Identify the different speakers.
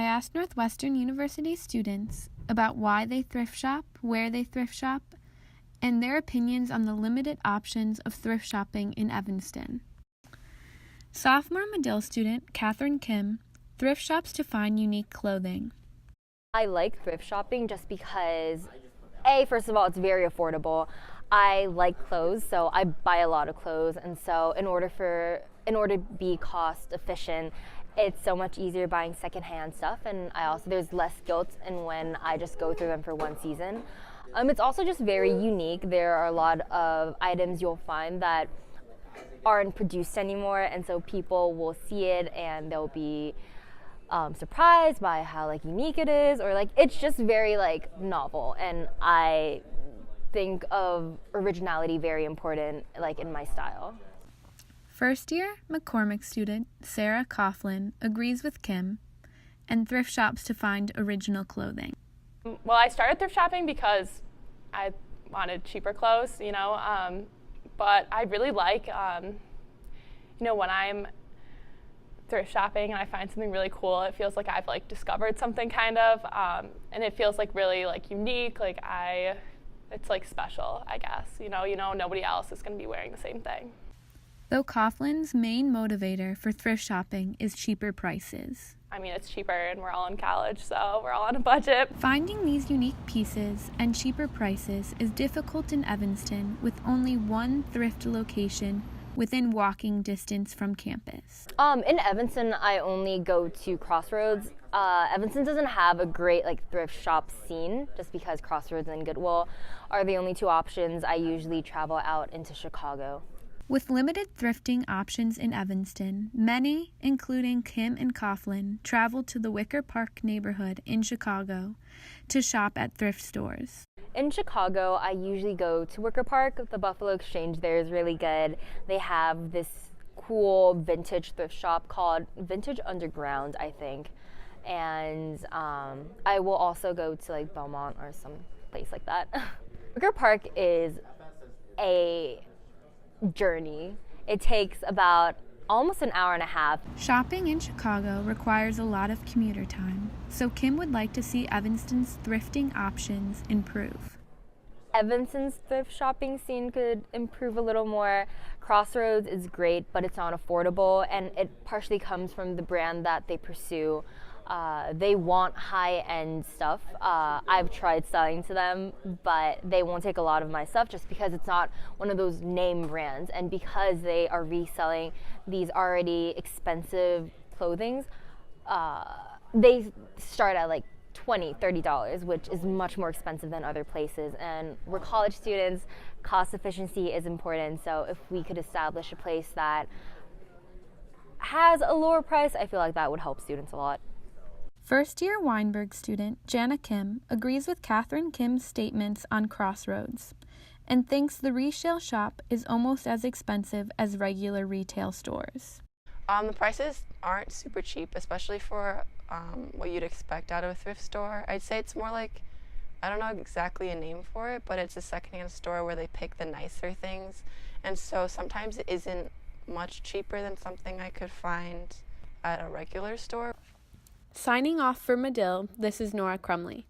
Speaker 1: asked Northwestern University students about why they thrift shop, where they thrift shop, and their opinions on the limited options of thrift shopping in Evanston. Sophomore Medill student Catherine Kim thrift shops to find unique clothing.
Speaker 2: I like thrift shopping just because, first of all, it's very affordable. I like clothes, so I buy a lot of clothes, and so in order to be cost efficient, it's so much easier buying secondhand stuff, and there's less guilt in when I just go through them for one season. It's also just very unique. There are a lot of items you'll find that aren't produced anymore, and so people will see it and they'll be surprised by how unique it is, or it's just very novel, and I think of originality very important in my style.
Speaker 1: First-year McCormick student Sarah Coughlin agrees with Kim and thrift shops to find original clothing.
Speaker 3: Well, I started thrift shopping because I wanted cheaper clothes, but I really like, when I'm thrift shopping and I find something really cool, it feels like I've discovered something kind of, and it feels really unique, it's special, I guess. Nobody else is going to be wearing the same thing.
Speaker 1: Though Coughlin's main motivator for thrift shopping is cheaper prices.
Speaker 3: I mean, it's cheaper and we're all in college, so we're all on a budget.
Speaker 1: Finding these unique pieces and cheaper prices is difficult in Evanston, with only one thrift location within walking distance from campus.
Speaker 2: In Evanston, I only go to Crossroads. Evanston doesn't have a great thrift shop scene, just because Crossroads and Goodwill are the only two options. I usually travel out into Chicago.
Speaker 1: With limited thrifting options in Evanston, many, including Kim and Coughlin, travel to the Wicker Park neighborhood in Chicago to shop at thrift stores.
Speaker 2: In Chicago, I usually go to Wicker Park. The Buffalo Exchange there is really good. They have this cool vintage thrift shop called Vintage Underground, I think. And I will also go to Belmont or some place like that. Wicker Park is a journey. It takes about almost an hour and a half.
Speaker 1: Shopping in Chicago requires a lot of commuter time, so Kim would like to see Evanston's thrifting options improve.
Speaker 2: Evanston's thrift shopping scene could improve a little more. Crossroads is great, but it's not affordable, and it partially comes from the brand that they pursue. They want high-end stuff. I've tried selling to them, but they won't take a lot of my stuff just because it's not one of those name brands, and because they are reselling these already expensive clothings, they start at $20, $30, which is much more expensive than other places. And we're college students, cost efficiency is important, so if we could establish a place that has a lower price, I feel like that would help students a lot.
Speaker 1: First-year Weinberg student Jana Kim agrees with Catherine Kim's statements on Crossroads and thinks the resale shop is almost as expensive as regular retail stores.
Speaker 4: The prices aren't super cheap, especially for what you'd expect out of a thrift store. I'd say it's more I don't know exactly a name for it, but it's a secondhand store where they pick the nicer things. And so sometimes it isn't much cheaper than something I could find at a regular store.
Speaker 1: Signing off for Medill, this is Nora Crumley.